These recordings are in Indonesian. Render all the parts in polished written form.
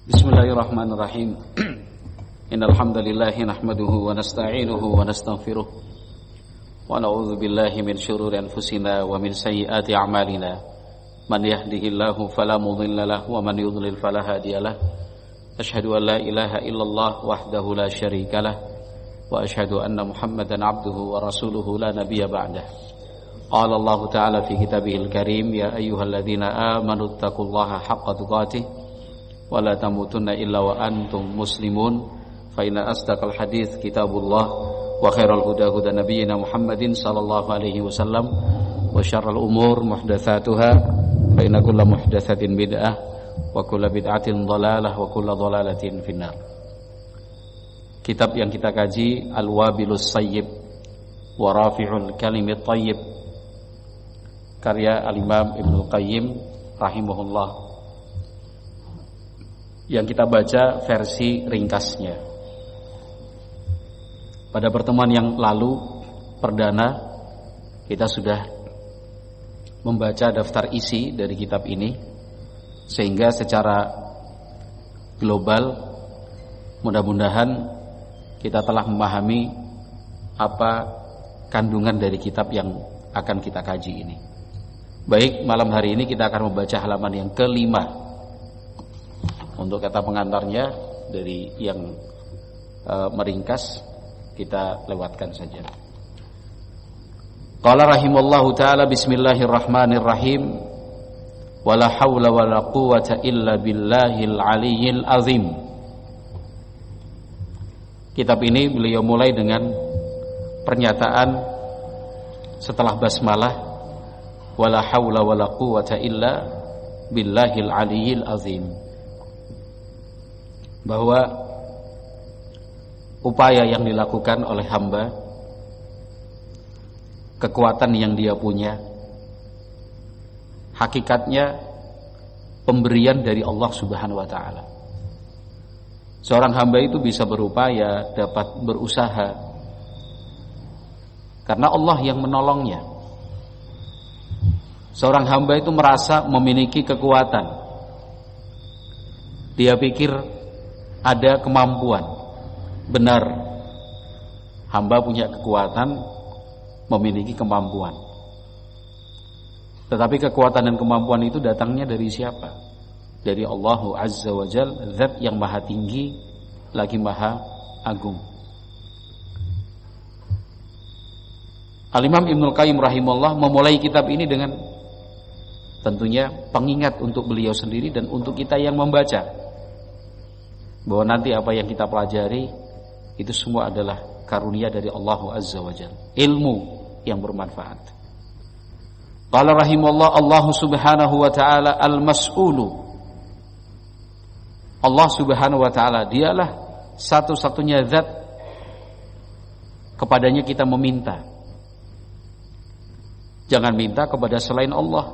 Bismillahirrahmanirrahim. Innal hamdalillah nahmaduhu wa nasta'inuhu wa nastaghfiruh wa na'udzu billahi min shururi anfusina wa min sayyiati a'malina. Man yahdihillahu fala mudilla lahu wa man yudlil fala hadiyalah. Asyhadu an la ilaha illallah wahdahu la syarika lah wa asyhadu anna Muhammadan 'abduhu wa rasuluhu la nabiyya ba'dah. Qala Allah ta'ala fi kitabihil karim, ya ayyuhalladzina amanu taqullaha haqqa tuqatih wa la tamutunna illa wa antum muslimun. Fa inna asdaqal hadits kitabullah wa khairal huda huda nabiyyina Muhammadin sallallahu alaihi wasallam wa syarrul umur muhdatsatuha fa inna kulla muhdatsatin bid'ah wa kulla bid'atin dhalalah wa kulla dhalalatin finnar. Kitab yang kita kaji Al-Wabilus Sayyib wa Rafi'ul Kalimit Thayyib, karya Al-Imam Ibnu Qayyim rahimahullah, yang kita baca versi ringkasnya. Pada pertemuan yang lalu perdana kita sudah membaca daftar isi dari kitab ini, sehingga secara global mudah-mudahan kita telah memahami apa kandungan dari kitab yang akan kita kaji ini. Baik, malam hari ini kita akan membaca halaman yang kelima. Untuk kata pengantarnya dari yang meringkas kita lewatkan saja. Qala rahimallahu ta'ala, bismillahirrahmanirrahim, wala hawla wala quwwata illa billahil aliyyil azim. Kitab ini beliau mulai dengan pernyataan setelah basmalah, wala hawla wala quwwata illa billahil aliyyil azim, bahwa upaya yang dilakukan oleh hamba, kekuatan yang dia punya, hakikatnya pemberian dari Allah Subhanahu wa ta'ala. Seorang hamba itu bisa berupaya, dapat berusaha karena Allah yang menolongnya. Seorang hamba itu merasa memiliki kekuatan, dia pikir ada kemampuan. Benar, hamba punya kekuatan, memiliki kemampuan. Tetapi kekuatan dan kemampuan itu datangnya dari siapa? Dari Allah Azza wa Jalla, Zat yang maha tinggi lagi maha agung. Al-Imam Ibnu Qayyim rahimahullah memulai kitab ini dengan tentunya pengingat untuk beliau sendiri dan untuk kita yang membaca, bahwa nanti apa yang kita pelajari itu semua adalah karunia dari Allah Azza wa Jalla, ilmu yang bermanfaat. Qala rahimallah, Allah Subhanahu wa ta'ala al-mas'ulu. Allah Subhanahu wa ta'ala dialah satu-satunya zat kepadanya kita meminta. Jangan minta kepada selain Allah,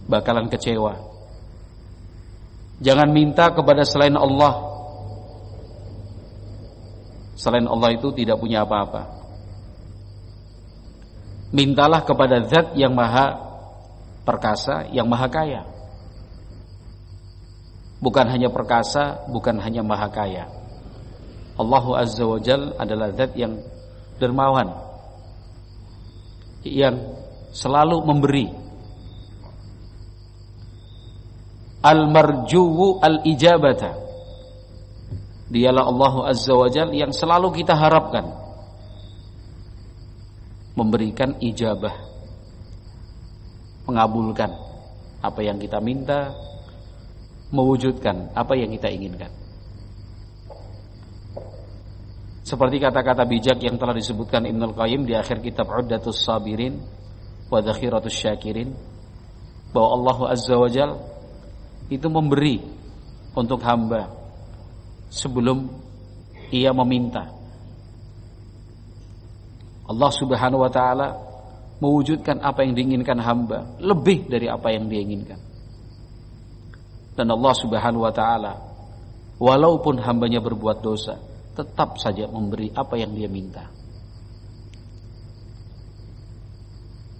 bakalan kecewa. Jangan minta kepada selain Allah. Selain Allah itu tidak punya apa-apa. Mintalah kepada Zat yang maha perkasa, yang maha kaya. Bukan hanya perkasa, bukan hanya maha kaya. Allah Azza wa Jalla adalah Zat yang dermawan, yang selalu memberi. Al-marjuwu al-ijabata, dialah Allah Azza wa Jalla yang selalu kita harapkan memberikan ijabah, mengabulkan apa yang kita minta, mewujudkan apa yang kita inginkan. Seperti kata-kata bijak yang telah disebutkan Ibnu Qayyim di akhir kitab Uddatus Sabirin wa Dzakhiratus Syakirin, bahwa Allah Azza wa Jalla itu memberi untuk hamba sebelum ia meminta. Allah Subhanahu wa ta'ala mewujudkan apa yang diinginkan hamba lebih dari apa yang dia inginkan. Dan Allah Subhanahu wa ta'ala walaupun hambanya berbuat dosa, tetap saja memberi apa yang dia minta.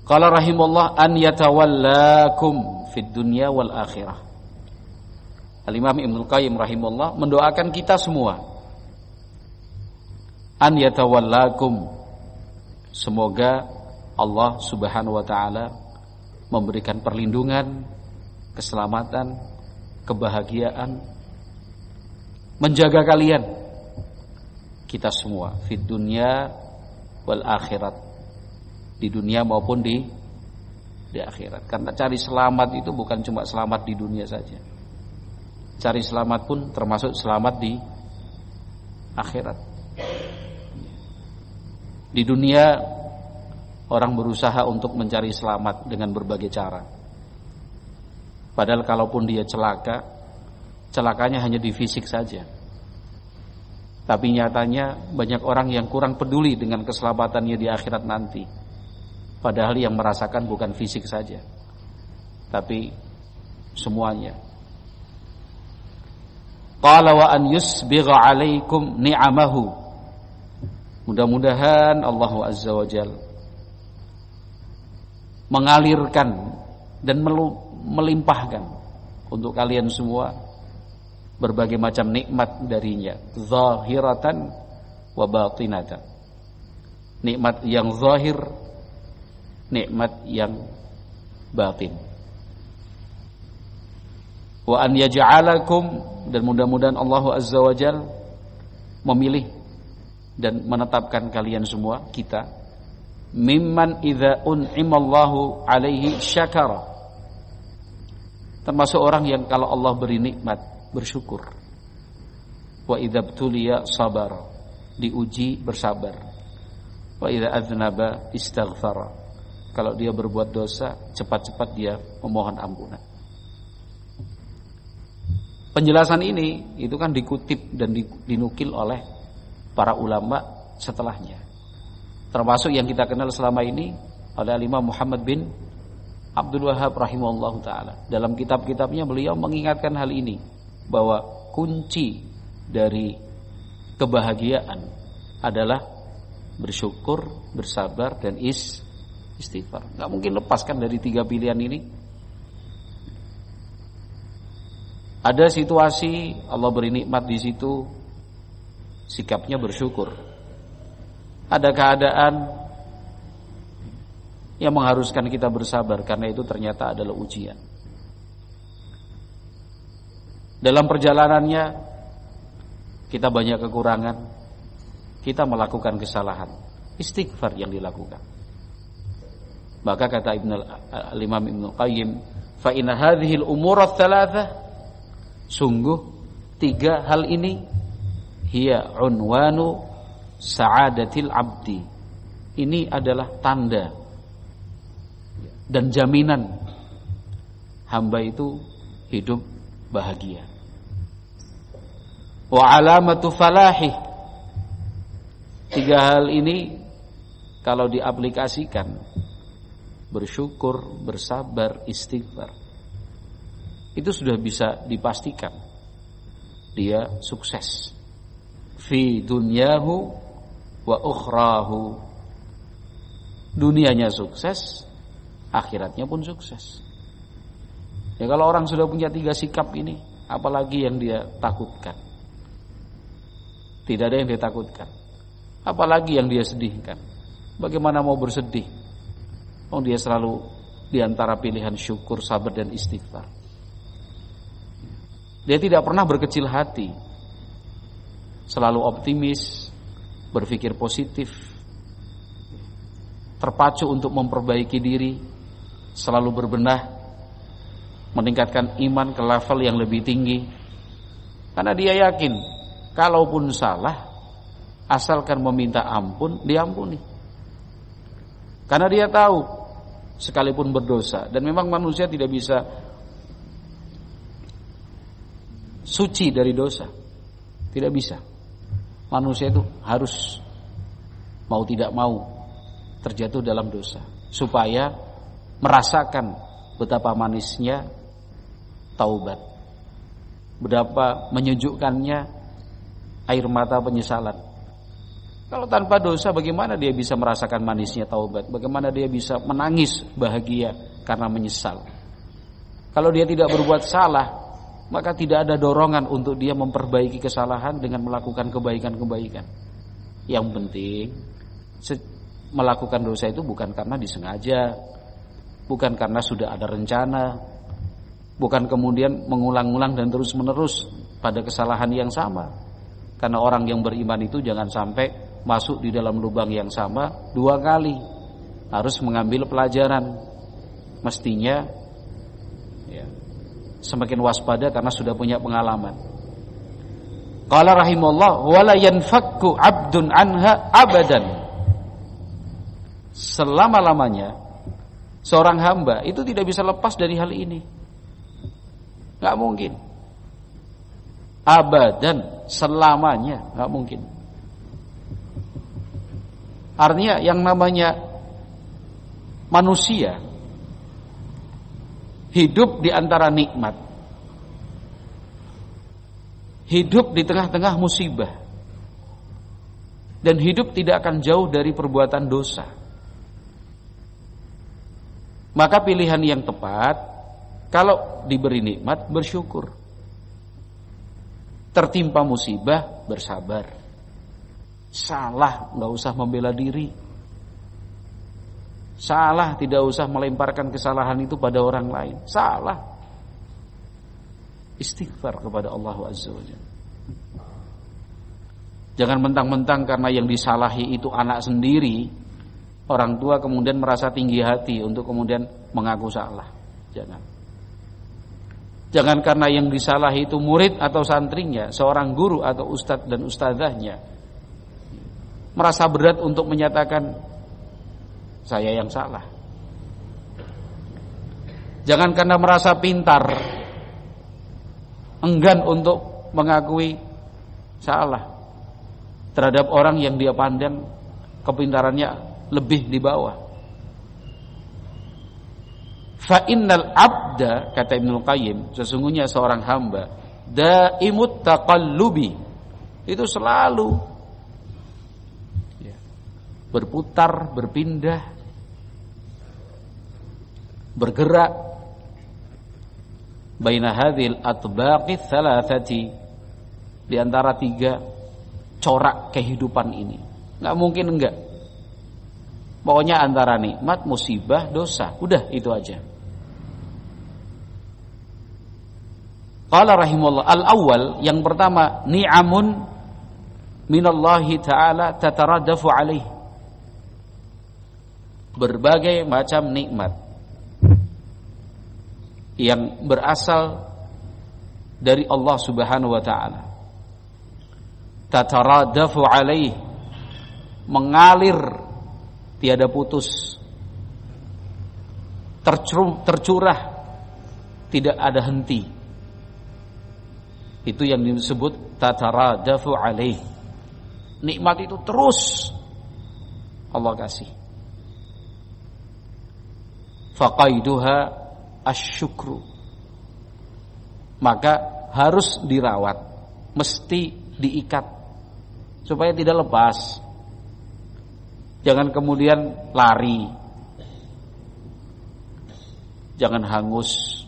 Qala rahimullah an yatawallakum fid dunya wal akhirah. Al-Imam Ibnul Qayyim rahimahullah mendoakan kita semua, an yatawallakum, semoga Allah Subhanahu wa taala memberikan perlindungan, keselamatan, kebahagiaan, menjaga kalian, kita semua, fid dunya wal akhirat, di dunia maupun di akhirat. Karena cari selamat itu bukan cuma selamat di dunia saja. Cari selamat pun termasuk selamat di akhirat. Di dunia orang berusaha untuk mencari selamat dengan berbagai cara. Padahal kalaupun dia celaka, celakanya hanya di fisik saja. Tapi nyatanya banyak orang yang kurang peduli dengan keselamatannya di akhirat nanti. Padahal yang merasakan bukan fisik saja, tapi semuanya. Qala wa an yusbigha 'alaikum ni'amahu. Mudah-mudahan Allah Azza wa Jalla mengalirkan dan melimpahkan untuk kalian semua berbagai macam nikmat darinya, zahiratan wa batinatan. Nikmat yang zahir, nikmat yang batin. Wa an yaj'alakum, dan mudah-mudahan Allah Azza wa Jalla memilih dan menetapkan kalian semua, kita, mimman idza un'imallahu alaihi syakara, termasuk orang yang kalau Allah beri nikmat bersyukur. Wa idza btuliya sabar, diuji bersabar. Wa idza adznaba istaghfara, kalau dia berbuat dosa cepat-cepat dia memohon ampunan. Penjelasan ini itu kan dikutip dan dinukil oleh para ulama setelahnya, termasuk yang kita kenal selama ini oleh Imam Muhammad bin Abdul Wahhab rahimahullahu taala. Dalam kitab-kitabnya beliau mengingatkan hal ini, bahwa kunci dari kebahagiaan adalah bersyukur, bersabar, dan istighfar. Gak mungkin lepaskan dari 3 pilihan ini. Ada situasi Allah beri nikmat di situ, sikapnya bersyukur. Ada keadaan yang mengharuskan kita bersabar, karena itu ternyata adalah ujian. Dalam perjalanannya kita banyak kekurangan, kita melakukan kesalahan, istighfar yang dilakukan. Maka kata Imam Ibnul Qayyim, fa inna hadhil umur ats-tsalatsah, sungguh 3 hal ini, hiya unwanu sa'adatil abdi, ini adalah tanda dan jaminan hamba itu hidup bahagia. Wa alamatu falahih, 3 hal ini kalau diaplikasikan, bersyukur, bersabar, istighfar, itu sudah bisa dipastikan dia sukses fi dunyahu wa ukhrahu, dunianya sukses, akhiratnya pun sukses. Ya, kalau orang sudah punya 3 sikap ini, apalagi yang dia takutkan? Tidak ada yang dia takutkan, apalagi yang dia sedihkan. Bagaimana mau bersedih? Oh, dia selalu diantara pilihan syukur, sabar, dan istighfar. Dia tidak pernah berkecil hati, selalu optimis, berpikir positif, terpacu untuk memperbaiki diri, selalu berbenah, meningkatkan iman ke level yang lebih tinggi. Karena dia yakin, kalaupun salah, asalkan meminta ampun, diampuni. Karena dia tahu, sekalipun berdosa, dan memang manusia tidak bisa suci dari dosa, tidak bisa. Manusia itu harus mau tidak mau terjatuh dalam dosa, supaya merasakan betapa manisnya taubat, betapa menyejukkannya air mata penyesalan. Kalau tanpa dosa, bagaimana dia bisa merasakan manisnya taubat? Bagaimana dia bisa menangis bahagia karena menyesal? Kalau dia tidak berbuat salah, maka tidak ada dorongan untuk dia memperbaiki kesalahan dengan melakukan kebaikan-kebaikan. Yang penting melakukan dosa itu bukan karena disengaja, bukan karena sudah ada rencana, bukan kemudian mengulang-ulang dan terus-menerus pada kesalahan yang sama. Karena orang yang beriman itu jangan sampai masuk di dalam lubang yang sama 2 kali. Harus mengambil pelajaran. Mestinya ya, semakin waspada karena sudah punya pengalaman. Qala rahimahullah wala yanfakku 'abdun anha abadan. Selama-lamanya seorang hamba itu tidak bisa lepas dari hal ini. Enggak mungkin. Abadan, selamanya enggak mungkin. Artinya yang namanya manusia hidup di antara nikmat, hidup di tengah-tengah musibah, dan hidup tidak akan jauh dari perbuatan dosa. Maka pilihan yang tepat, kalau diberi nikmat bersyukur, tertimpa musibah bersabar, salah nggak usah membela diri, salah tidak usah melemparkan kesalahan itu pada orang lain, salah istighfar kepada Allah Azza wa Jalla. Jangan mentang-mentang karena yang disalahi itu anak sendiri, orang tua kemudian merasa tinggi hati untuk kemudian mengaku salah. Jangan karena yang disalahi itu murid atau santrinya, seorang guru atau ustadz dan ustadzahnya, merasa berat untuk menyatakan saya yang salah. Jangan karena merasa pintar enggan untuk mengakui salah terhadap orang yang dia pandang kepintarannya lebih di bawah. Fa innal abda, kata Ibnu Qayyim, sesungguhnya seorang hamba daimut taqallubi, itu selalu berputar, berpindah, bergerak baina hadhil atbaqi thalathati, di antara 3 corak kehidupan ini. Enggak mungkin enggak. Pokoknya antara nikmat, musibah, dosa, udah itu aja. Qala rahimahullah, al-awwal, yang pertama, ni'amun minallahi ta'ala tataradafu alaih. Berbagai macam nikmat yang berasal dari Allah Subhanahu wa ta'ala, tataradafu alaih, mengalir tiada putus, tercurah, tidak ada henti. Itu yang disebut tataradafu alaih. Nikmat itu terus Allah kasih. Faqaiduha asyukru, maka harus dirawat, mesti diikat supaya tidak lepas. Jangan kemudian lari, jangan hangus,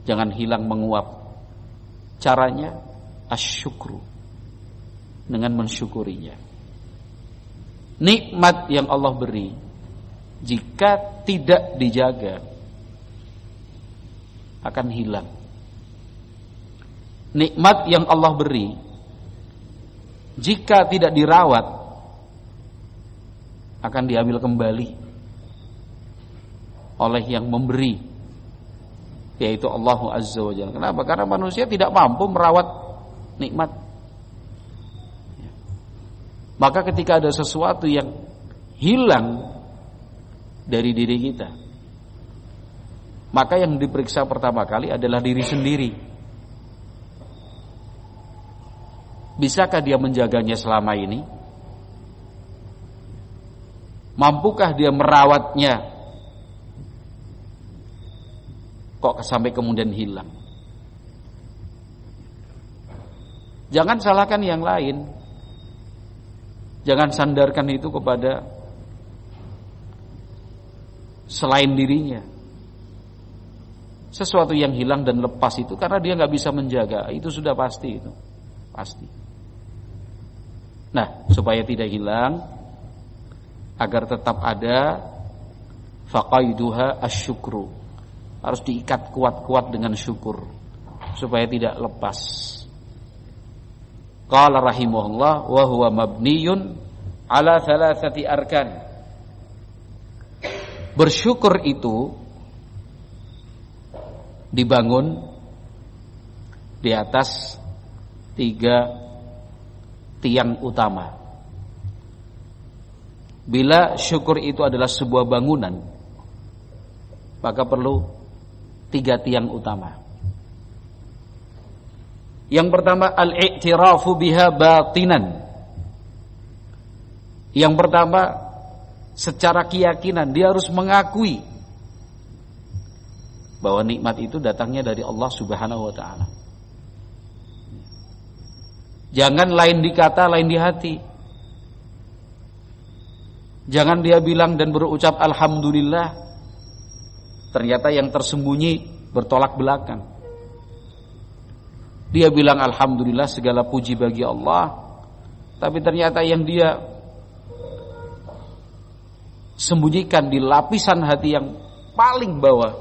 jangan hilang menguap. Caranya asyukru, dengan mensyukurinya. Nikmat yang Allah beri, jika tidak dijaga akan hilang. Nikmat yang Allah beri, jika tidak dirawat akan diambil kembali oleh yang memberi, yaitu Allah Azza wa Jalla. Kenapa? Karena manusia tidak mampu merawat nikmat. Maka ketika ada sesuatu yang hilang dari diri kita, maka yang diperiksa pertama kali adalah diri sendiri. Bisakah dia menjaganya selama ini? Mampukah dia merawatnya? Kok sampai kemudian hilang? Jangan salahkan yang lain. Jangan sandarkan itu kepada selain dirinya. Sesuatu yang hilang dan lepas itu karena dia nggak bisa menjaga, itu sudah pasti itu. Pasti. Nah, supaya tidak hilang, agar tetap ada, faqaiduha asyukru. Harus diikat kuat-kuat dengan syukur supaya tidak lepas. Qala rahimahullah wa huwa mabniyun ala thalathati arkan. Bersyukur itu dibangun di atas 3 tiang utama. Bila syukur itu adalah sebuah bangunan, maka perlu 3 tiang utama. Yang pertama, al-i'tirafu biha batinan. Yang pertama, secara keyakinan dia harus mengakui bahwa nikmat itu datangnya dari Allah Subhanahu wa taala. Jangan lain di kata, lain di hati. Jangan dia bilang dan berucap alhamdulillah, ternyata yang tersembunyi bertolak belakang. Dia bilang alhamdulillah, segala puji bagi Allah, tapi ternyata yang dia sembunyikan di lapisan hati yang paling bawah,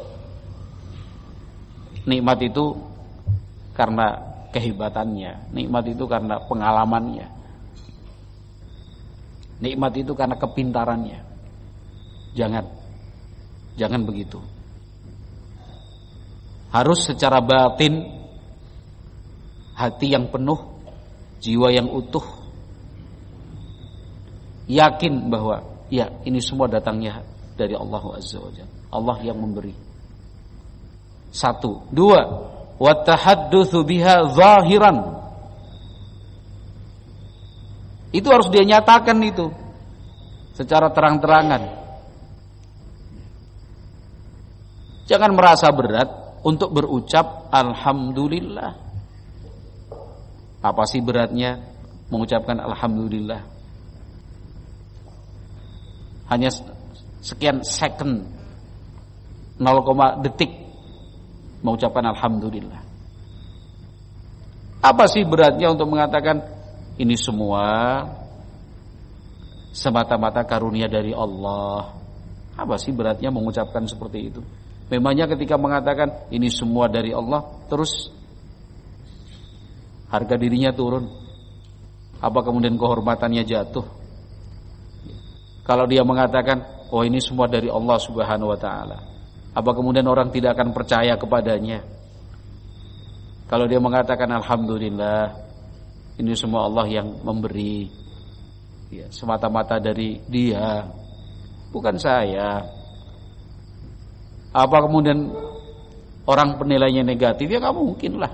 nikmat itu karena kehebatannya, nikmat itu karena pengalamannya, nikmat itu karena kepintarannya. Jangan begitu. Harus secara batin, hati yang penuh, jiwa yang utuh, yakin bahwa ya ini semua datangnya dari Allah Azza wa Jalla. Allah yang memberi. 1, 2, wa tahaddutsu biha zahiran. Itu harus dia nyatakan itu secara terang-terangan. Jangan merasa berat untuk berucap alhamdulillah. Apa sih beratnya mengucapkan alhamdulillah? Hanya sekian second, 0, detik mengucapkan alhamdulillah. Apa sih beratnya untuk mengatakan ini semua semata-mata karunia dari Allah? Apa sih beratnya mengucapkan seperti itu? Memangnya ketika mengatakan ini semua dari Allah, terus harga dirinya turun? Apa kemudian kehormatannya jatuh? Kalau dia mengatakan, oh ini semua dari Allah Subhanahu wa ta'ala, apa kemudian orang tidak akan percaya kepadanya? Kalau dia mengatakan alhamdulillah, ini semua Allah yang memberi, ya, semata-mata dari dia, bukan saya. Apa kemudian orang penilainya negatif? Ya gak mungkin lah.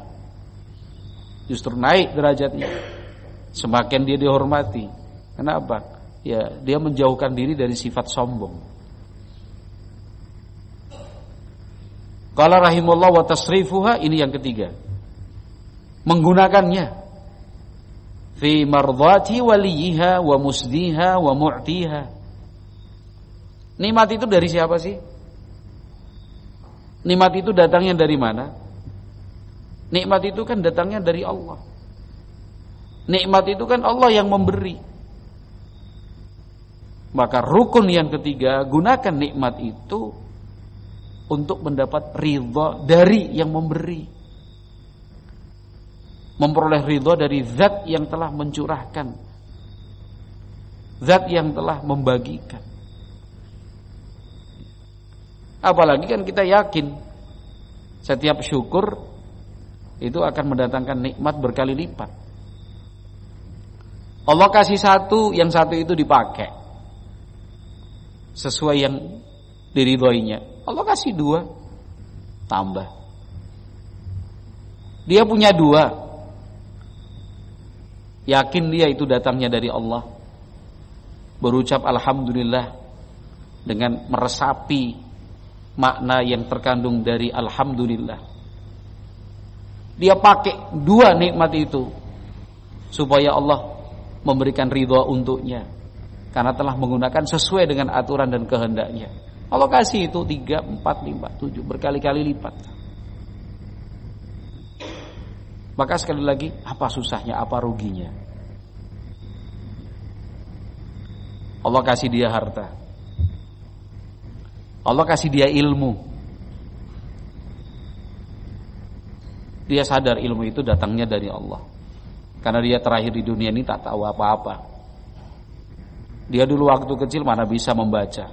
Justru naik derajatnya, semakin dia dihormati. Kenapa? Ya, dia menjauhkan diri dari sifat sombong. Qala rahimullah wa tasrifuha, ini yang ketiga, menggunakannya fi mardhati waliha wa musdiha wa mu'tiha. Nikmat itu dari siapa sih? Nikmat itu datangnya dari mana? Nikmat itu kan datangnya dari Allah. Nikmat itu kan Allah yang memberi. Maka rukun yang ketiga, gunakan nikmat itu untuk mendapat ridha dari yang memberi. Memperoleh ridha dari zat yang telah mencurahkan, zat yang telah membagikan. Apalagi kan kita yakin setiap syukur itu akan mendatangkan nikmat berkali lipat. Allah kasih satu, yang satu itu dipakai sesuai yang diridhoinya. Allah kasih 2, tambah. Dia punya 2, yakin dia itu datangnya dari Allah, berucap alhamdulillah dengan meresapi makna yang terkandung dari alhamdulillah. Dia pakai 2 nikmat itu supaya Allah memberikan ridha untuknya, karena telah menggunakan sesuai dengan aturan dan kehendaknya. Allah kasih itu 3, 4, 5, 7 berkali-kali lipat. Maka sekali lagi, apa susahnya, apa ruginya? Allah kasih dia harta, Allah kasih dia ilmu. Dia sadar ilmu itu datangnya dari Allah, karena dia terakhir di dunia ini tak tahu apa-apa. Dia dulu waktu kecil mana bisa membaca.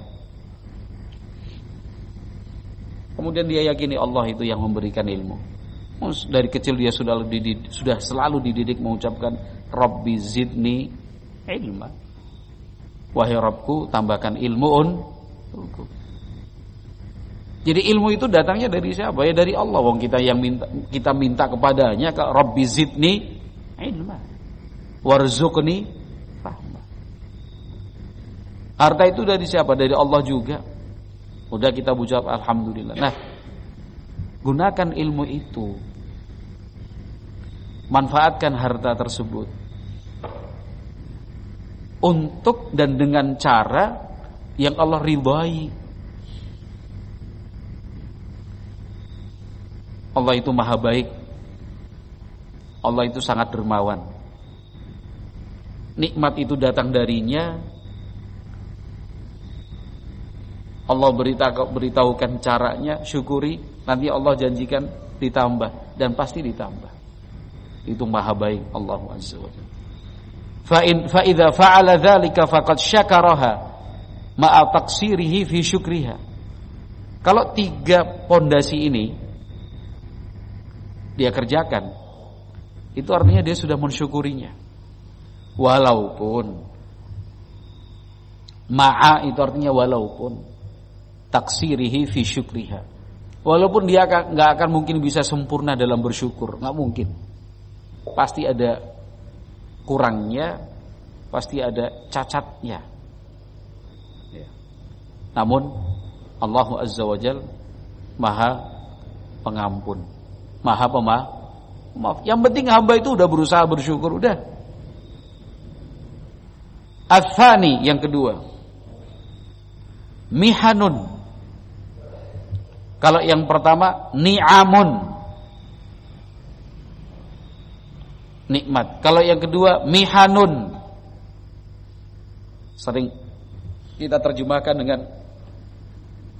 Kemudian dia yakini Allah itu yang memberikan ilmu. Dari kecil dia sudah selalu dididik mengucapkan Rabbi zidni ilma. Wahai Rabbku, tambahkan ilmu untukku. Jadi ilmu itu datangnya dari siapa? Ya dari Allah. Wong kita minta kepadanya, Rabbi zidni ilma warzuqni rahmah. Harta itu dari siapa? Dari Allah juga. Udah kita ucap alhamdulillah. Nah, gunakan ilmu itu. Manfaatkan harta tersebut untuk dan dengan cara yang Allah ridhai. Allah itu maha baik. Allah itu sangat dermawan. Nikmat itu datang darinya. Allah beritahukan caranya, syukuri. Nanti Allah janjikan ditambah, dan pasti ditambah. Itu maha baik Allah Azza wa Jalla. Fa idza fa'ala dzalika faqad syakaraha ma'a taqsirihi fi syukriha. Kalau 3 pondasi ini dia kerjakan, itu artinya dia sudah mensyukurinya. Walaupun ma'a itu artinya walaupun taksirihi fi syukriha. Walaupun dia nggak akan mungkin bisa sempurna dalam bersyukur, nggak mungkin. Pasti ada kurangnya, pasti ada cacatnya. Ya. Namun Allah Azza wa Jalla Maha Pengampun, Maha Pemaaf. Yang penting hamba itu udah berusaha bersyukur, udah. Ats-tsani, yang kedua, mihanun. Kalau yang pertama ni'amun, nikmat. Kalau yang kedua mihanun, sering kita terjemahkan dengan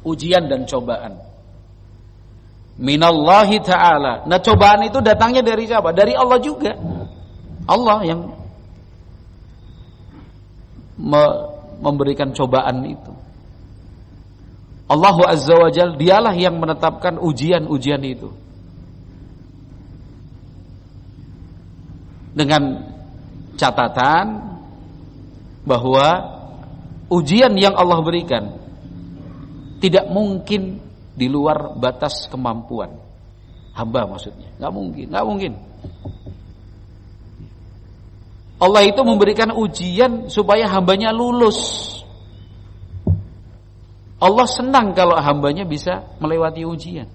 ujian dan cobaan. Minallahi ta'ala. Nah, cobaan itu datangnya dari siapa? Dari Allah juga. Allah yang memberikan cobaan itu. Allah Azza wa Jalla, dialah yang menetapkan ujian-ujian itu. Dengan catatan bahwa ujian yang Allah berikan tidak mungkin di luar batas kemampuan hamba, maksudnya nggak mungkin. Allah itu memberikan ujian supaya hambanya lulus. Allah senang kalau hambanya bisa melewati ujian.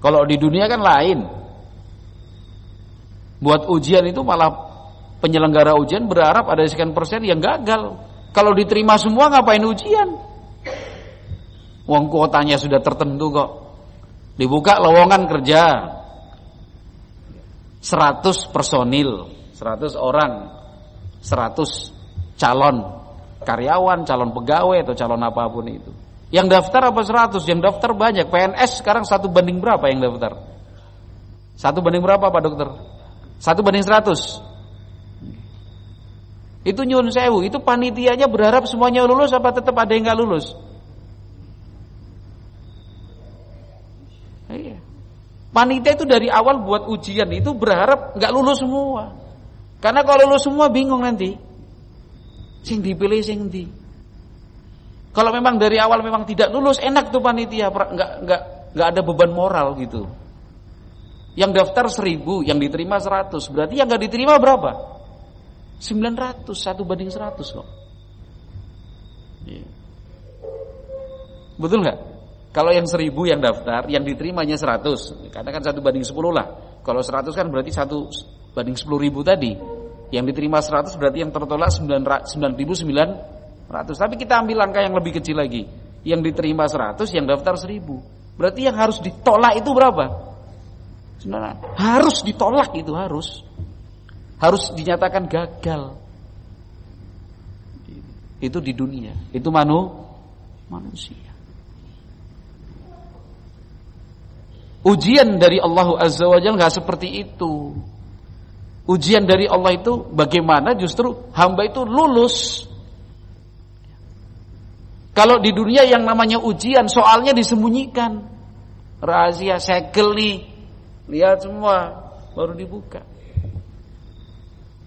Kalau di dunia kan lain. Buat ujian itu malah penyelenggara ujian berharap ada sekian persen yang gagal. Kalau diterima semua ngapain ujian? Uang kuotanya sudah tertentu kok. Dibuka lowongan kerja 100 personil, 100 orang, 100 calon karyawan, calon pegawai atau calon apapun itu. Yang daftar apa 100? Yang daftar banyak. PNS sekarang 1 banding berapa yang daftar? 1 banding berapa Pak Dokter? 1 banding 100. Itu nyun sewu, itu panitianya berharap semuanya lulus apa tetap ada yang gak lulus? Iya. Panitia itu dari awal buat ujian itu berharap gak lulus semua. Karena kalau lulus semua bingung nanti. Sing dipilih sing ndi. Kalau memang dari awal memang tidak lulus, enak tuh panitia, nggak ada beban moral gitu. Yang daftar 1000, yang diterima 100, berarti yang nggak diterima berapa? 900, 1 banding 100 kok. Betul nggak? Kalau yang 1000 yang daftar, yang diterimanya 100, karena kan 1 banding 10 lah. Kalau 100 kan berarti 1 banding 10.000 tadi. Yang diterima 100 berarti yang tertolak 9.900. Tapi kita ambil angka yang lebih kecil lagi. Yang diterima 100, yang daftar 1000. Berarti yang harus ditolak itu berapa? Sebenarnya harus ditolak, itu harus dinyatakan gagal. Itu di dunia, itu manusia. Ujian dari Allah Azza wa Jalla enggak seperti itu. Ujian dari Allah itu bagaimana justru hamba itu lulus. Kalau di dunia yang namanya ujian, soalnya disembunyikan. Rahasia, segel nih. Lihat semua, baru dibuka.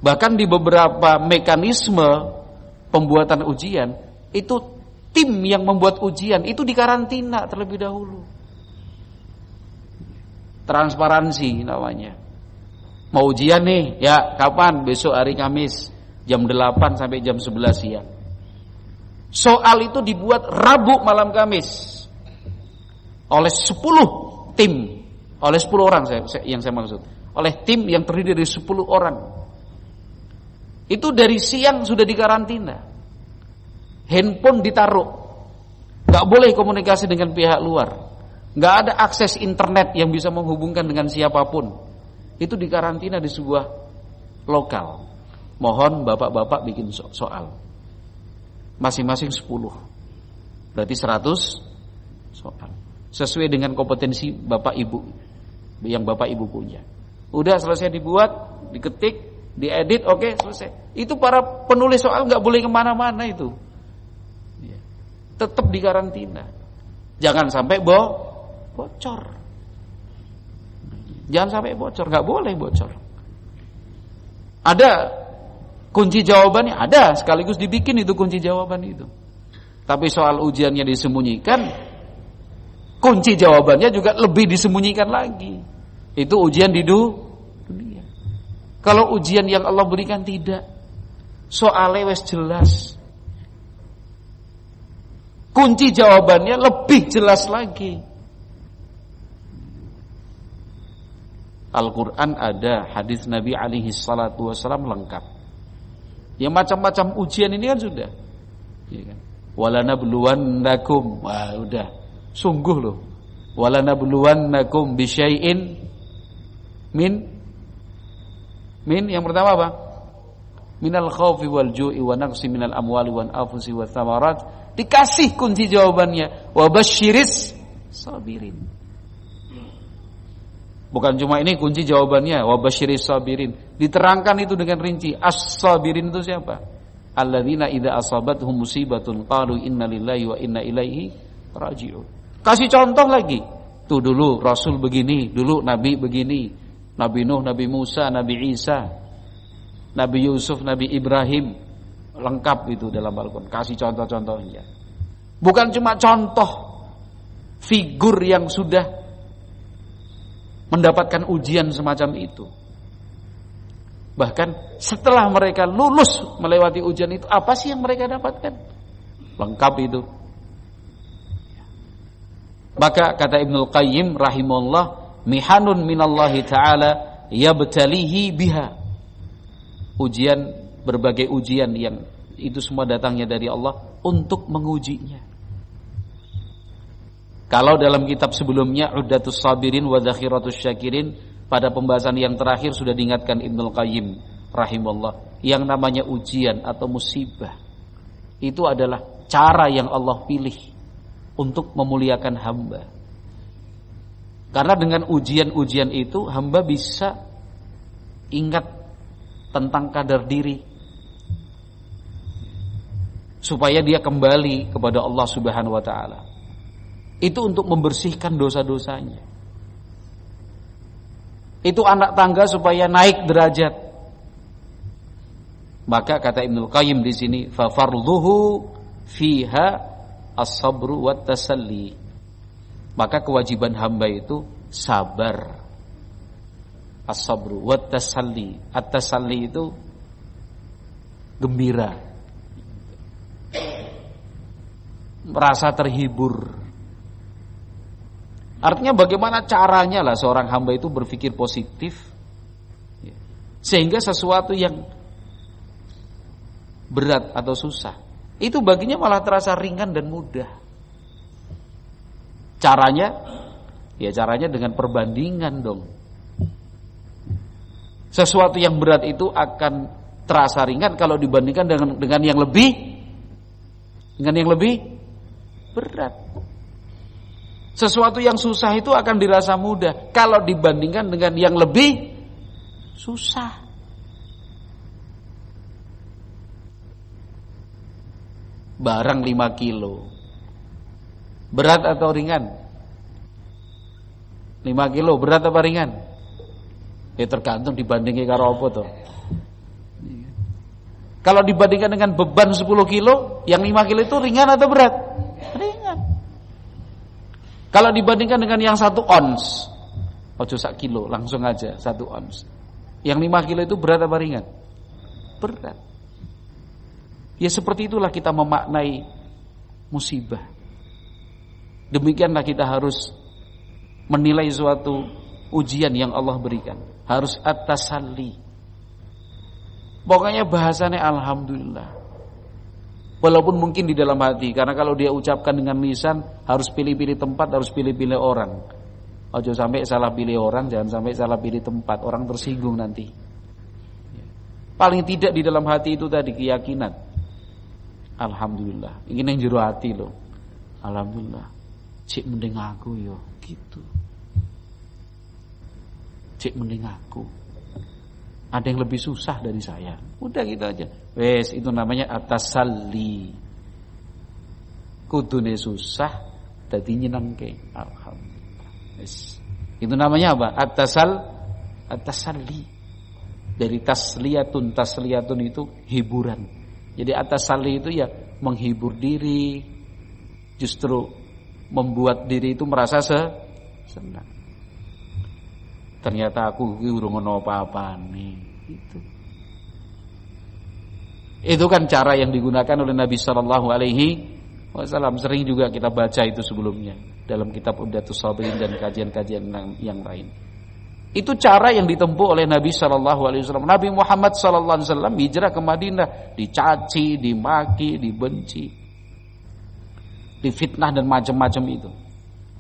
Bahkan di beberapa mekanisme pembuatan ujian, itu tim yang membuat ujian itu dikarantina terlebih dahulu. Transparansi namanya. Mau ujian nih, ya kapan? Besok hari Kamis jam 8 sampai jam 11 siang. Soal itu dibuat Rabu malam Kamis oleh 10 tim, oleh 10 orang yang saya maksud. Oleh tim yang terdiri dari 10 orang. Itu dari siang sudah dikarantina. Handphone ditaruh. Gak boleh komunikasi dengan pihak luar. Gak ada akses internet yang bisa menghubungkan dengan siapapun. Itu dikarantina di sebuah lokal. Mohon bapak-bapak bikin soal. Masing-masing 10. Berarti 100 soal. Sesuai dengan kompetensi bapak ibu yang bapak ibu punya. Udah selesai dibuat, diketik, diedit, oke, selesai. Itu para penulis soal gak boleh kemana-mana itu. Tetap dikarantina. Jangan sampai bocor. Jangan sampai bocor, nggak boleh bocor. Ada kunci jawabannya, ada sekaligus dibikin itu kunci jawaban itu. Tapi soal ujiannya disembunyikan, kunci jawabannya juga lebih disembunyikan lagi. Itu ujian di dunia. Kalau ujian yang Allah berikan tidak, soalnya wes jelas. Kunci jawabannya lebih jelas lagi. Al-Quran ada, hadis Nabi alaihi salatu wassalam lengkap. Yang macam-macam ujian ini kan sudah. Ya kan? Walanabluwannakum, wah udah, sungguh loh. Walanabluwannakum bisyai'in min yang pertama apa? Minal khawfi wal ju'i wa naqsi minal amwali wal anfusi wath thamarat. Dikasih kunci jawabannya, wa basyiris sabirin. Bukan cuma ini kunci jawabannya, wa basyiris sabirin. Diterangkan itu dengan rinci. As-sabirin itu siapa? Alladzina idza asabatuhum musibatun qalu inna lillahi wa inna ilaihi raji'un. Kasih contoh lagi. Tuh dulu Rasul begini, dulu Nabi begini. Nabi Nuh, Nabi Musa, Nabi Isa, Nabi Yusuf, Nabi Ibrahim. Lengkap itu dalam Al-Quran. Kasih contoh-contohnya. Bukan cuma contoh figur yang sudah mendapatkan ujian semacam itu. Bahkan setelah mereka lulus melewati ujian itu, apa sih yang mereka dapatkan? Lengkap itu. Maka kata Ibnul Qayyim rahimahullah, mihanun minallahi ta'ala yabtalihi biha. Ujian, berbagai ujian yang itu semua datangnya dari Allah untuk mengujinya. Kalau dalam kitab sebelumnya Uddatus Sabirin wa Dzakhiratus Syakirin, pada pembahasan yang terakhir sudah diingatkan Ibnul Qayyim rahimahullah, yang namanya ujian atau musibah itu adalah cara yang Allah pilih untuk memuliakan hamba. Karena dengan ujian-ujian itu hamba bisa ingat tentang kadar diri, supaya dia kembali kepada Allah Subhanahu wa taala. Itu untuk membersihkan dosa-dosanya. Itu anak tangga supaya naik derajat. Maka kata Ibnul Qayyim di sini, fa fardhuhu fiha as-sabru wat tasalli. Maka kewajiban hamba itu sabar. As-sabru wat tasalli. At-tasalli itu gembira, merasa terhibur. Artinya bagaimana caranya lah seorang hamba itu berpikir positif, sehingga sesuatu yang berat atau susah itu baginya malah terasa ringan dan mudah. Caranya, ya caranya dengan perbandingan dong. Sesuatu yang berat itu akan terasa ringan kalau dibandingkan dengan yang lebih berat. Sesuatu yang susah itu akan dirasa mudah kalau dibandingkan dengan yang lebih susah. Barang 5 kilo berat atau ringan? 5 kilo berat apa ringan? Ya tergantung dibandingin karo apa tuh. Kalau dibandingkan dengan beban 10 kilo, yang 5 kilo itu ringan atau berat? Ringan. Kalau dibandingkan dengan yang 1 ons, ojo 1 kilo, langsung aja 1 ons. Yang 5 kilo itu berat apa ringan? Berat. Ya seperti itulah kita memaknai musibah. Demikianlah kita harus menilai suatu ujian yang Allah berikan. Harus at-tasalli. Pokoknya bahasanya alhamdulillah. Walaupun mungkin di dalam hati, karena kalau dia ucapkan dengan lisan harus pilih-pilih tempat, harus pilih-pilih orang. Ojo sampai salah pilih orang, jangan sampai salah pilih tempat, orang tersinggung nanti. Paling tidak di dalam hati itu tadi keyakinan. Alhamdulillah, ini yang jero hati loh. Alhamdulillah, cik mending aku yo, gitu. Cik mending aku. Ada yang lebih susah dari saya. Udah gitu aja. Wes, itu namanya at-tasalli. Kudune susah, dadi nyenengke. Alhamdulillah. Wes. Itu namanya apa? At-tasalli. Dari tasliyatun itu hiburan. Jadi at-tasalli itu ya menghibur diri, justru membuat diri itu merasa senang. Ternyata aku urung ono apa-apane gitu. Itu kan cara yang digunakan oleh Nabi sallallahu alaihi wasallam. Sering juga kita baca itu sebelumnya dalam kitab Umdatus Shabirin dan kajian-kajian yang lain. Itu cara yang ditempuh oleh Nabi sallallahu alaihi wasallam. Nabi Muhammad sallallahu alaihi wasallam hijrah ke Madinah, dicaci, dimaki, dibenci, difitnah dan macam-macam itu.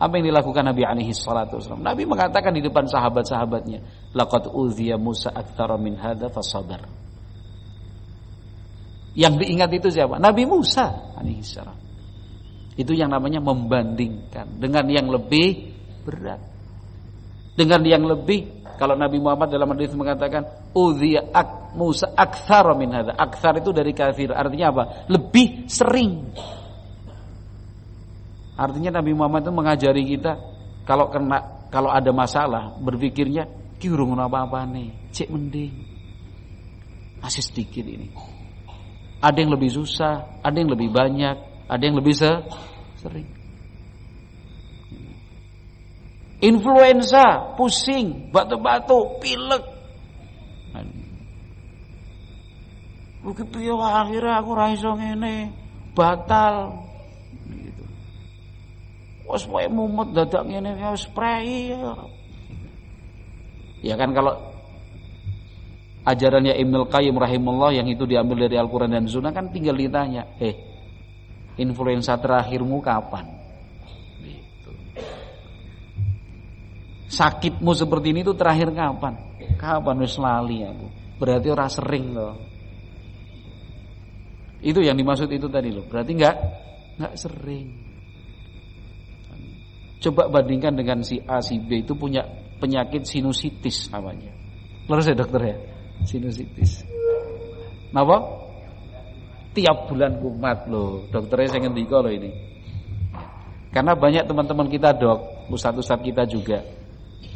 Apa yang dilakukan Nabi alaihi salatu wasallam? Nabi mengatakan di depan sahabat-sahabatnya, laqad uziya Musa aktsara min hadza fasabar. Yang diingat itu siapa? Nabi Musa alaihi salam. Itu yang namanya membandingkan dengan yang lebih berat. Dengan yang lebih, kalau Nabi Muhammad dalam hadis mengatakan uziya Musa aktsara min hadza. Aktsar itu dari kafir, artinya apa? Lebih sering. Artinya Nabi Muhammad itu mengajari kita kalau ada masalah berpikirnya ki urung apa-apa nih, cek mending. Masih sedikit ini. Ada yang lebih susah, ada yang lebih banyak, ada yang lebih sering. Influenza, pusing, batuk-batuk, pilek. Rugi piye akhirnya aku ra iso ngene, batal. Wes wae mumet dadak ngene wis spray. Ya kan kalau ajarannya Ibnu Qayyim rahimahullah yang itu diambil dari Al-Qur'an dan Sunnah kan tinggal ditanya, influenza terakhirmu kapan? Gitu. Sakitmu seperti ini tuh terakhir kapan? Kapan wis lali aku. Berarti ora sering loh. Itu yang dimaksud itu tadi loh. Berarti enggak sering. Coba bandingkan dengan si A, si B itu punya penyakit sinusitis namanya. Lurus ya dokter ya? Sinusitis. Napa? Tiap bulan kumat loh. Dokternya saya ngendika loh ini. Karena banyak teman-teman kita dok, ustadz-ustadz kita juga,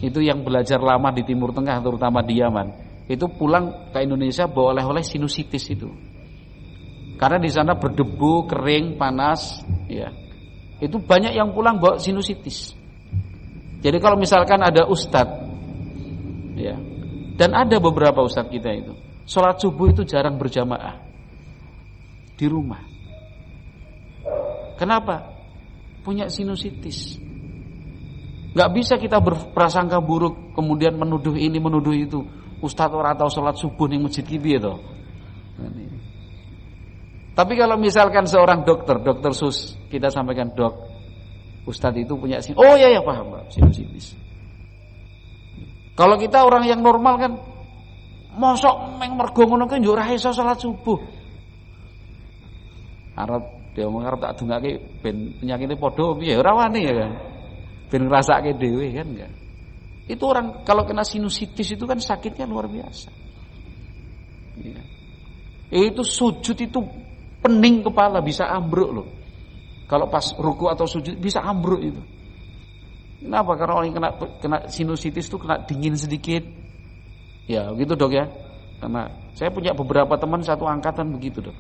itu yang belajar lama di Timur Tengah terutama di Yaman, itu pulang ke Indonesia bawa oleh-oleh sinusitis itu. Karena di sana berdebu, kering, panas, ya. Itu banyak yang pulang bawa sinusitis. Jadi kalau misalkan ada ustadz, ya, dan ada beberapa ustadz kita itu, sholat subuh itu jarang berjamaah di rumah. Kenapa? Punya sinusitis. Gak bisa kita berprasangka buruk kemudian menuduh ini menuduh itu. Ustadz ora tau sholat subuh ning masjid ki piye to? Tapi kalau misalkan seorang dokter sus, kita sampaikan, dok, ustadz itu punya sinusitis. Oh ya paham, sinusitis. Kalau kita orang yang normal kan, Mosok meng mergo ngono kuwi yo ora iso salat subuh. Arep dia arep tak dongake ben penyakite padha piye ora wani ya kan. Ben ngrasake dhewe kan enggak. Itu orang kalau kena sinusitis itu kan sakitnya luar biasa. Ya. Itu sujud itu pening kepala bisa ambruk loh. Kalau pas ruku atau sujud bisa ambruk itu. Kenapa? Karena orang yang kena sinusitis itu kena dingin sedikit. Ya, begitu Dok ya. Karena saya punya beberapa teman satu angkatan begitu Dok.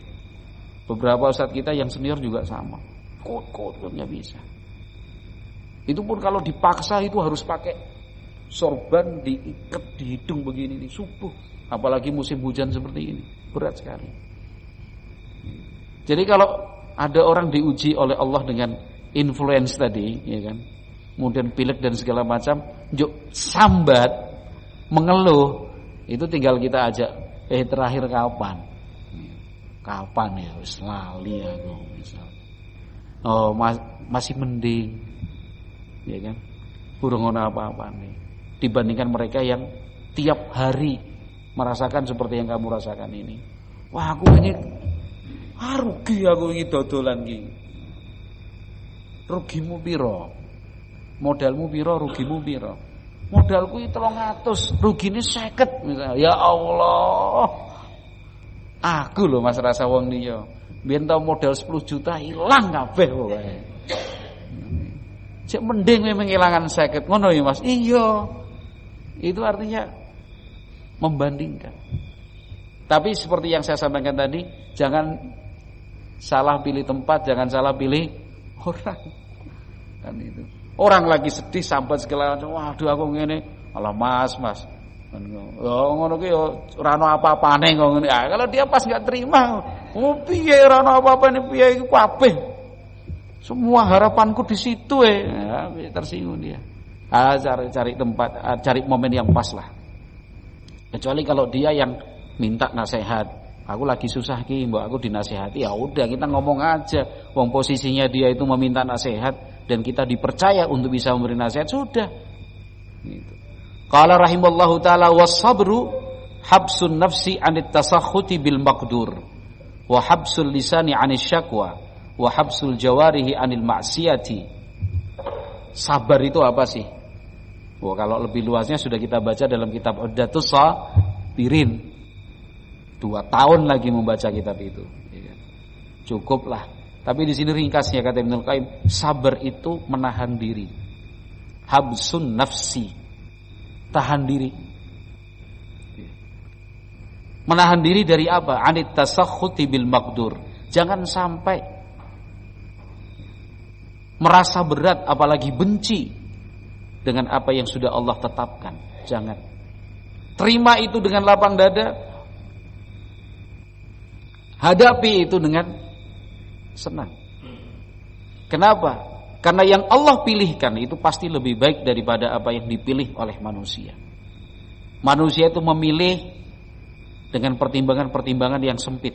Beberapa ustadz kita yang senior juga sama. Kot-kotnya bisa. Itu pun kalau dipaksa itu harus pakai sorban diikat di hidung begini nih subuh. Apalagi musim hujan seperti ini, berat sekali. Jadi kalau ada orang diuji oleh Allah dengan influence tadi, ya kan, kemudian pilek dan segala macam, yuk sambat, mengeluh, itu tinggal kita ajak, terakhir kapan? Kapan ya? Wis lali aku misalnya. Oh masih mending, ya kan, burung ono apa-apa nih. Dibandingkan mereka yang tiap hari merasakan seperti yang kamu rasakan ini. Wah aku ini rugi aku ini dodolan iki. Rugimu piro? Modalmu piro, rugimu piro? Modalku iki 300, rugine 50 misalnya. Ya Allah. Aku lho Mas rasa wong liya. Biyen tau modal 10 juta ilang kabeh pokoke. Cek mending memang kehilangan 50 ngono ya Mas. Iya. Itu artinya membandingkan. Tapi seperti yang saya sampaikan tadi, jangan salah pilih tempat, jangan salah pilih orang. Kan itu. Orang lagi sedih sampai segala macam, waduh aku ngene, alah Mas. Oh ngono ki yo ora ono apa-apane kok ngene. Ya, kalau dia pas enggak terima, oh piye ora ono apa-apane piye iku kabeh. Semua harapanku di situ ya, tersinggung dia. Cari tempat, cari momen yang pas lah. Kecuali kalau dia yang minta nasihat, aku lagi susah ki, mbak aku dinasihati, ya udah kita ngomong aja. Wong posisinya dia itu meminta nasihat dan kita dipercaya untuk bisa memberi nasihat, sudah. Gitu. Qala rahimallahu taala was-sabru habsun nafsi 'anit tasakhuti bil maqdur wa habsul lisani 'anil syakwa wa habsul jawarihi 'anil ma'siyati. Sabar itu apa sih? Wah, kalau lebih luasnya sudah kita baca dalam kitab Uddatus Sabirin. 2 tahun lagi membaca kitab itu. Cukuplah. Tapi di sini ringkasnya kata Ibnu Qayyim, sabar itu menahan diri. Habsun nafsi, tahan diri. Menahan diri dari apa? Anit tasakhuti bil maqdur. Jangan sampai merasa berat apalagi benci dengan apa yang sudah Allah tetapkan. Jangan. Terima itu dengan lapang dada. Hadapi itu dengan senang. Kenapa? Karena yang Allah pilihkan itu pasti lebih baik daripada apa yang dipilih oleh manusia. Manusia itu memilih dengan pertimbangan-pertimbangan yang sempit.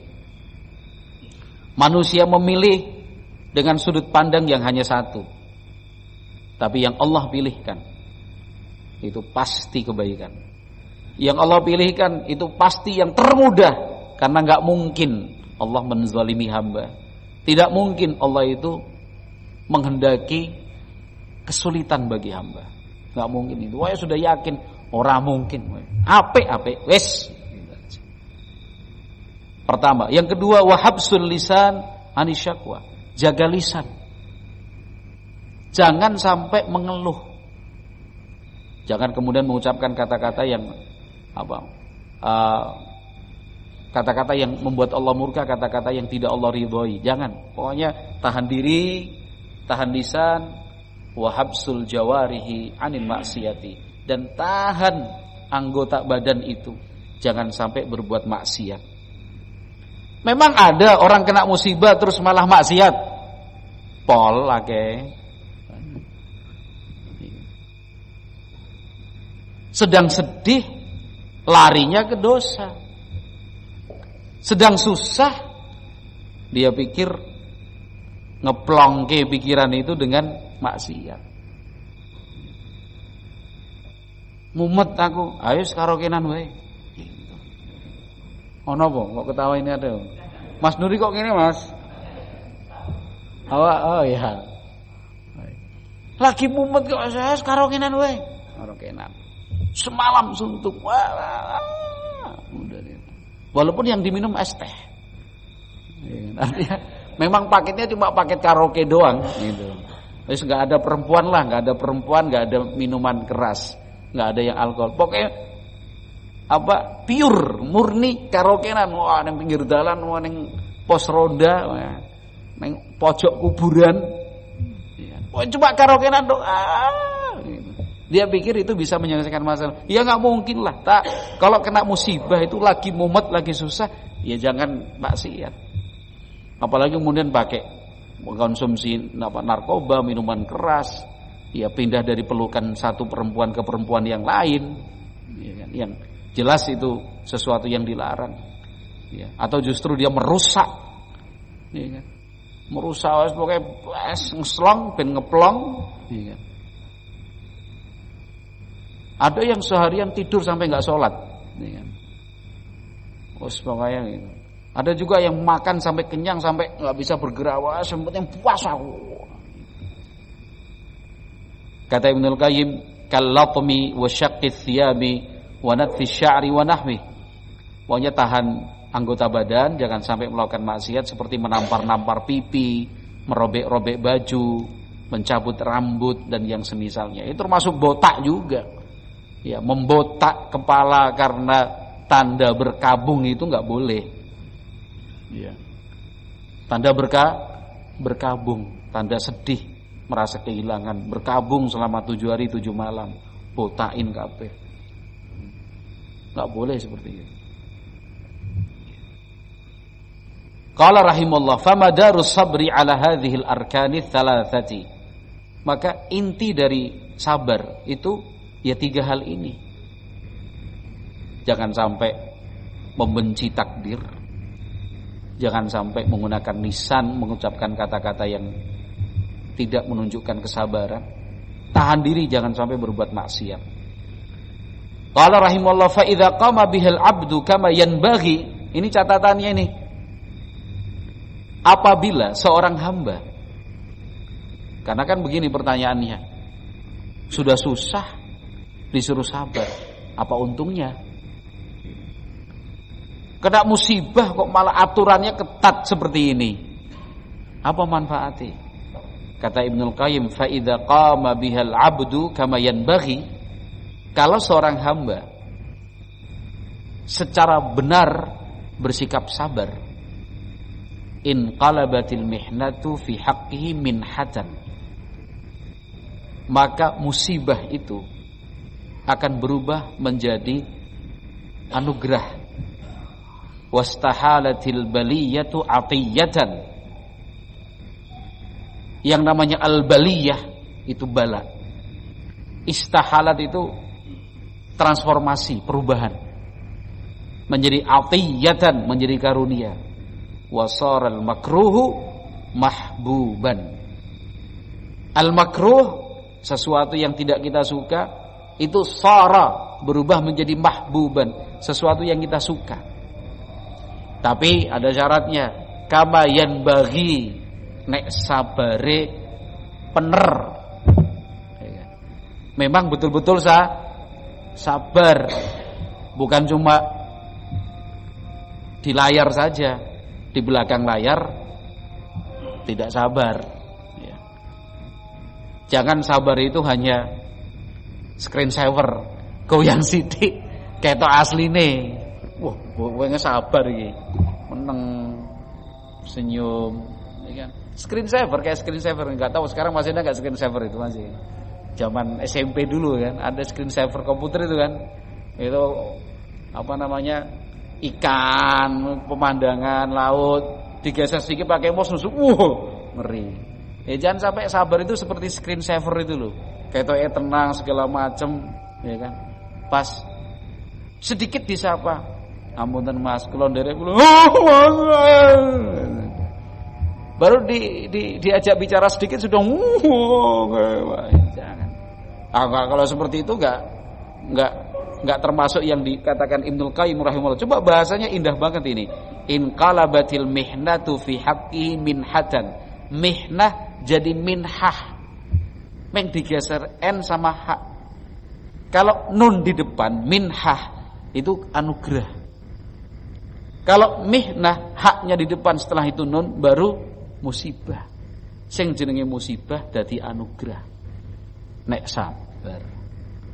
Manusia memilih dengan sudut pandang yang hanya satu. Tapi yang Allah pilihkan itu pasti kebaikan. Yang Allah pilihkan itu pasti yang termudah, karena enggak mungkin Allah menzalimi hamba. Tidak mungkin Allah itu menghendaki kesulitan bagi hamba. Enggak mungkin itu. Wah, sudah yakin ora mungkin. Apik wis. Pertama, yang kedua wahabsul lisan anisyakwa. Jaga lisan. Jangan sampai mengeluh. Jangan kemudian mengucapkan kata-kata yang kata-kata yang membuat Allah murka, kata-kata yang tidak Allah ridhoi. Jangan. Pokoknya tahan diri, tahan lisan, wahabsul jawarihi anil maksiyati, dan tahan anggota badan itu jangan sampai berbuat maksiat. Memang ada orang kena musibah terus malah maksiat. Pol lagi. Sedang sedih larinya ke dosa. Sedang susah dia pikir ngeplongke pikiran itu dengan maksiat. Mumet aku, ayo karaokean wae. Ono apa? Kok ketawa ini ada? Mas Nuri kok gini, Mas? Oh ya. Lagi mumet kok saya karokenan we. Karokenan. Semalam suntuk. Udah deh. Walaupun yang diminum es teh. Artinya memang paketnya cuma paket karaoke doang gitu. Terus enggak ada perempuan lah, enggak ada perempuan, enggak ada minuman keras, enggak ada yang alkohol. Pokoknya apa? Pure, murni karaokean. Wah, ning pinggir dalan, wah ning pos ronda, wah, ning pojok kuburan. Wah, cuma karaokean doang. Gitu. Dia pikir itu bisa menyelesaikan masalah. Ya enggak mungkin lah. Kalau kena musibah itu lagi mumet, lagi susah, ya jangan maksiat. Apalagi kemudian pakai mengkonsumsi narkoba, minuman keras, ya pindah dari pelukan satu perempuan ke perempuan yang lain, ya kan? Yang jelas itu sesuatu yang dilarang, ya. Atau justru dia merusak, ya kan? Merusak, pokoknya ngeslong, ben ngeplong, ya kan? Ada yang seharian tidur sampai nggak sholat, ya kan? Pokoknya gitu. Ada juga yang makan sampai kenyang sampai nggak bisa bergerak, wah sempatnya puasa. Kata Ibnul Qayyim, kallatmi wa syaqqi thiyabi wa natfi sya'ri wa nahwi. Pokoknya tahan anggota badan, jangan sampai melakukan maksiat seperti menampar-nampar pipi, merobek-robek baju, mencabut rambut dan yang semisalnya. Itu termasuk botak juga. Ya, membotak kepala karena tanda berkabung itu nggak boleh. Ya. Tanda berkabung, tanda sedih, merasa kehilangan, berkabung selama 7 hari 7 malam, botakin kabeh. Enggak boleh seperti itu. Qala rahimallah, famadarus sabri ala hadhil arkani thalathati. Maka inti dari sabar itu ya 3 hal ini. Jangan sampai membenci takdir. Jangan sampai menggunakan lisan, mengucapkan kata-kata yang tidak menunjukkan kesabaran. Tahan diri, jangan sampai berbuat maksiat. Qala rahimallahu fa idza qama bihal abdu kama yanbaghi. Ini catatannya ini. Apabila seorang hamba, karena kan begini pertanyaannya, sudah susah disuruh sabar, apa untungnya? Kena musibah kok malah aturannya ketat seperti ini. Apa manfaatnya? Kata Ibnul Qayyim, fa idza qama bihal 'abdu kama yanbaghi, kalau seorang hamba secara benar bersikap sabar, in qalabatil mihnatu fi haqqihi minhatan, maka musibah itu akan berubah menjadi anugerah. Wastahalatil baliyatu atiyatan. Yang namanya al-baliyah itu bala. Istahalat itu transformasi, perubahan. Menjadi atiyatan, menjadi karunia. Wasaral makruhu mahbuban. Al-makruh, sesuatu yang tidak kita suka, itu sara, berubah menjadi mahbuban, sesuatu yang kita suka. Tapi ada syaratnya, kama yanbaghi, nek sabare pener. Memang betul-betul sabar, bukan cuma di layar saja, di belakang layar tidak sabar. Jangan sabar itu hanya screen saver, goyang sidik, ketok asline. Wah, pokoknya sabar iki. Meneng, senyum, ya kan? Screen saver, kayak screen saver, enggak tahu sekarang masih ada enggak screen saver itu masih. Zaman SMP dulu kan, ada screen saver komputer itu kan. Itu apa namanya? Ikan, pemandangan laut, digeser sedikit pakai mouse nusuk. Ngeri. Ya jangan sampai sabar itu seperti screen saver itu loh. Kayak tenang segala macem, ya kan? Pas sedikit disapa, amunten Mas, kula nderek kula. Baru diajak bicara sedikit sudah jangan. Kalau seperti itu enggak enggak termasuk yang dikatakan Ibnul Qayyim rahimahullah. Coba bahasanya indah banget ini. In qalabatil mihnatu fi haqqihi minhatan. Mihnah jadi minhah. Meng digeser n sama ha. Kalau nun di depan minhah itu anugerah. Kalau mihnah haknya di depan setelah itu nun baru musibah. Sing jenenge musibah dadi anugerah. Nek sabar.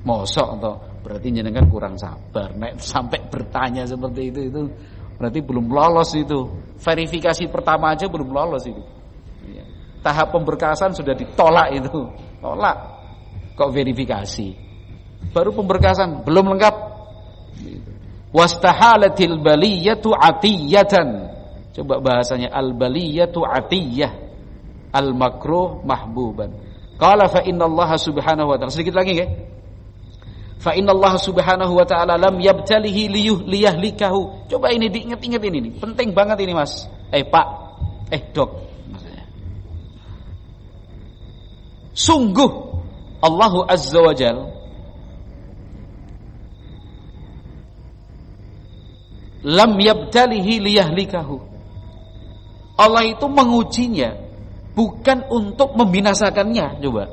Mosok atau berarti jenengan kurang sabar. Nek sampai bertanya seperti itu berarti belum lolos itu. Verifikasi pertama aja belum lolos itu. Tahap pemberkasan sudah ditolak itu. Tolak. Kok verifikasi? Baru pemberkasan belum lengkap. Wastahalatil baliyatu atiyatan. Coba bahasanya al baliyatu atiyah. Al makruh mahbuban. Qala fa innallaha subhanahu wa ta'ala. Sedikit lagi nggih. Fa innallaha subhanahu wa ta'ala lam yabtalihi liyahlikahu. Coba ini diingat-ingat ini nih. Penting banget ini Mas. Pak. Dok. Maksudnya. Sungguh Allahu Azza wa Jalla lam yabtalihi liyahlikahu. Allah itu mengujinya bukan untuk membinasakannya. Coba.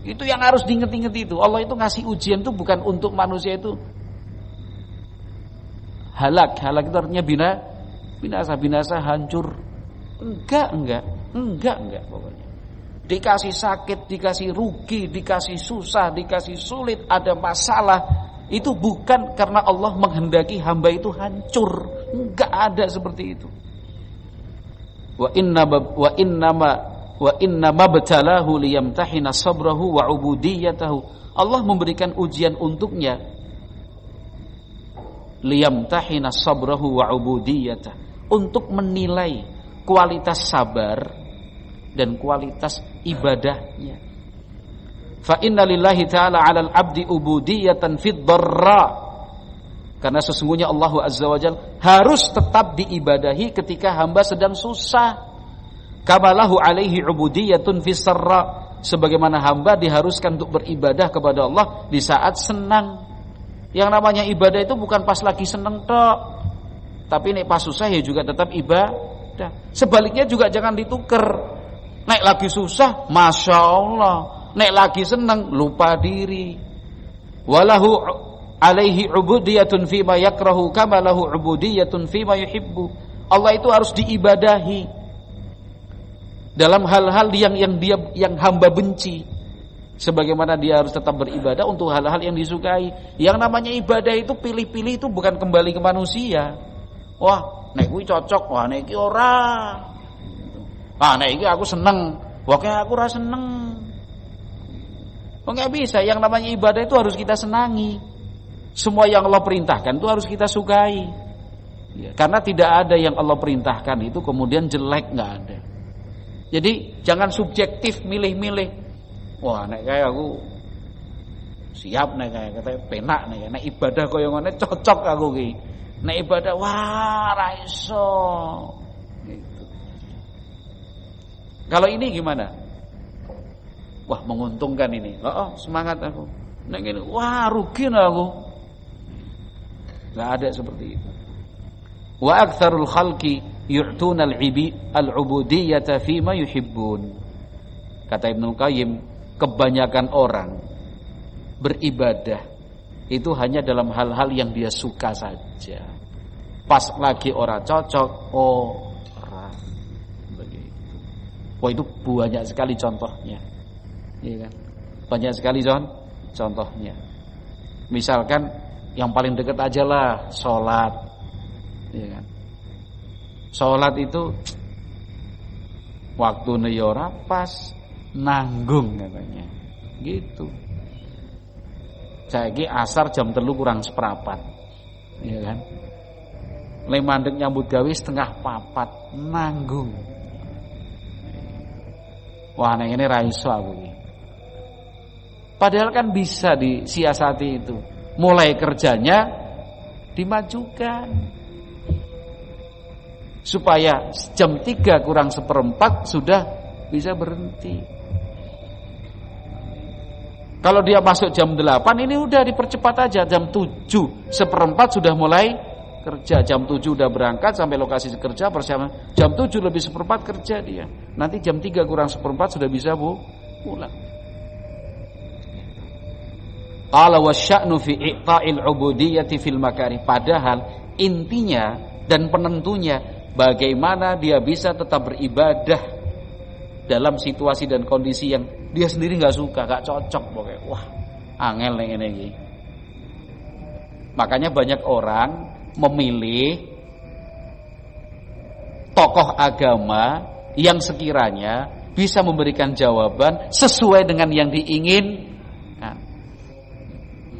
Itu yang harus diingat-ingat itu. Allah itu ngasih ujian itu bukan untuk manusia itu halak. Halak itu artinya binasa, hancur. Enggak pokoknya. Dikasih sakit, dikasih rugi, dikasih susah, dikasih sulit, ada masalah. Itu bukan karena Allah menghendaki hamba itu hancur. Enggak ada seperti itu. Wa innama batalahu liyamtahina sabrahu wa ubudiyatahu. Allah memberikan ujian untuknya liyamtahina sabrahu wa ubudiyatahu, untuk menilai kualitas sabar dan kualitas ibadahnya. Fa inna lillahi ta'ala 'alal 'abdi ubudiyatan fid dharra. Karena sesungguhnya Allah Azza wa Jalla harus tetap diibadahi ketika hamba sedang susah. Kamalahu alaihi ubudiyatun fis sarra. Sebagaimana hamba diharuskan untuk beribadah kepada Allah di saat senang. Yang namanya ibadah itu bukan pas lagi senang tok. Tapi nek pas susah ya juga tetap ibadah. Sebaliknya juga jangan ditukar. Nek lagi susah, Masya Allah. Nek lagi senang, lupa diri. Walahu alaihi ubudiyatun fima yakrahu kama lahu ubudiyatun fima yuhibbu. Allah itu harus diibadahi dalam hal-hal yang hamba benci, sebagaimana dia harus tetap beribadah untuk hal-hal yang disukai. Yang namanya ibadah itu pilih-pilih, itu bukan kembali ke manusia. Wah, nek kuwi cocok, wah nek iki ora. Nek iki aku seneng, wah kayak aku ora seneng. Enggak bisa. Yang namanya ibadah itu harus kita senangi. Semua yang Allah perintahkan itu harus kita sukai. Ya, karena tidak ada yang Allah perintahkan itu kemudian jelek, nggak ada. Jadi jangan subjektif milih-milih. Wah, nek kayak aku siap, nek kayak kata penak nek ibadah koyo ngene cocok aku ki. Nek ibadah wah ra iso. Gitu. Kalau ini gimana? Wah, menguntungkan ini. Semangat aku. Nek ngene wah rugi aku. Enggak ada seperti itu. Wa aktsarul khalqi yu'tuna al-ubudiyyata fima yuhibbun. Kata Ibnu Qayyim, kebanyakan orang beribadah itu hanya dalam hal-hal yang dia suka saja. Pas lagi orang cocok, ora. Begitu. Wah, itu banyak sekali contohnya. Iya kan? Banyak sekali contohnya. Misalkan yang paling dekat aja lah, sholat. Iya kan? Sholat itu waktu ya ora pas, nanggung katanya. Gitu. Saiki asar jam 3 kurang seperempat. Iya kan? Le mandek nyambut gawe 3:30, nanggung. Wah, nek ngene ra iso aku iki. Padahal kan bisa disiasati itu. Mulai kerjanya dimajukan. Supaya jam 3 kurang seperempat sudah bisa berhenti. Kalau dia masuk jam 8, ini udah dipercepat aja, jam 7:15 sudah mulai kerja, jam 7 udah berangkat sampai lokasi kerja, persiapan jam 7 lebih 1/4 kerja dia. Nanti jam 3 kurang 1/4 sudah bisa pulang. Qala wasya'nu fi i'ta'il 'ubudiyyati fil makarih. Padahal intinya dan penentunya bagaimana dia bisa tetap beribadah dalam situasi dan kondisi yang dia sendiri nggak suka, nggak cocok pokoknya. Wah, angel nih ini. Makanya banyak orang memilih tokoh agama yang sekiranya bisa memberikan jawaban sesuai dengan yang diingin. Nah,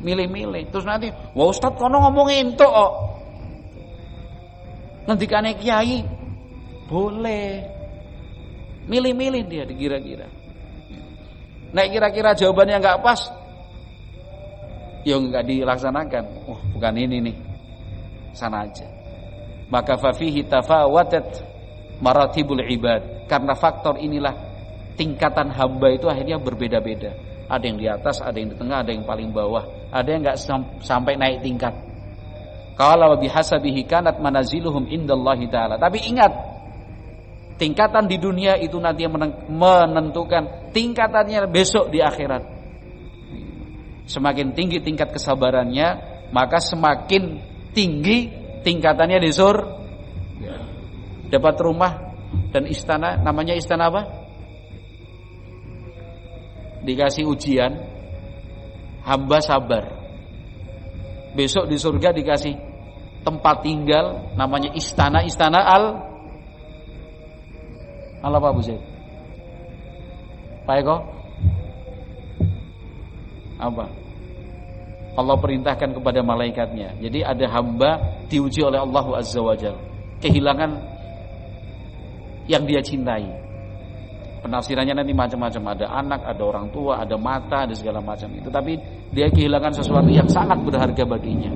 milih-milih. Terus nanti, wah Ustaz kono ngomongin itu kok. Ngendikane kiai boleh. Milih-milih dia dikira-kira. Nah kira-kira jawabannya nggak pas, ya nggak dilaksanakan. Oh bukan ini nih, sana aja. Maka fafihi tafawatat maratibul ibad. Karena faktor inilah tingkatan hamba itu akhirnya berbeda-beda. Ada yang di atas, ada yang di tengah, ada yang paling bawah, ada yang nggak sampai naik tingkat. Qala wa bihasabihi kanat manaziluhum indallahi ta'ala. Tapi ingat, tingkatan di dunia itu nanti yang menentukan tingkatannya besok di akhirat. Semakin tinggi tingkat kesabarannya, maka semakin tinggi tingkatannya di surga. Dapat rumah dan istana, namanya istana apa? Dikasih ujian, hamba sabar. Besok di surga dikasih tempat tinggal, namanya istana apa Bu Zaid? Pak Eko? Apa? Allah perintahkan kepada malaikatnya. Jadi ada hamba diuji oleh Allah Azza wa Jalla, kehilangan yang dia cintai. Penafsirannya nanti macam-macam, ada anak, ada orang tua, ada mata, ada segala macam itu. Tapi dia kehilangan sesuatu yang sangat berharga baginya.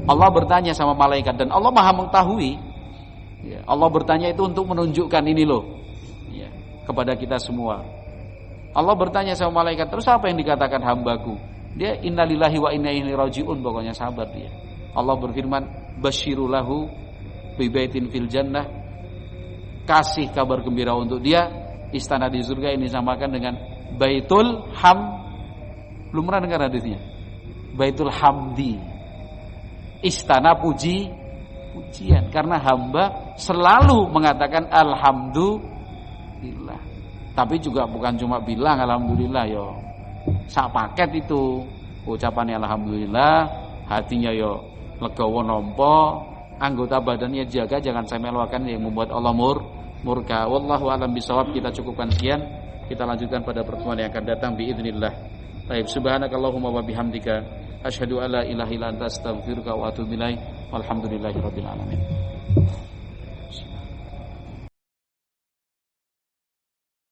Allah bertanya sama malaikat, dan Allah Maha mengetahui. Allah bertanya itu untuk menunjukkan ini loh, kepada kita semua. Allah bertanya sama malaikat, terus apa yang dikatakan hambaku? Dia innalillahi wa inna ilaihi rajiun, pokoknya sabar dia. Allah berfirman, basyirulahu bi baitin fil jannah, kasih kabar gembira untuk dia, istana di surga ini disamakan dengan Baitul belum pernah dengar hadisnya? Baitul Hamdi, istana pujian, karena hamba selalu mengatakan alhamdulillah. Tapi juga bukan cuma bilang alhamdulillah, yo sak paket itu ucapannya alhamdulillah, hatinya yo legowo nompo, anggota badannya jaga jangan sampai melakukan yang membuat Allah murka. Wallahu a'lam bishawab. Kita cukupkan sekian, kita lanjutkan pada pertemuan yang akan datang biidznillah. Baik, subhanakallahumma wa bihamdika asyhadu alla ilaha illa anta astaghfiruka wa atubu ilaik. Walhamdulillahirabbil alamin.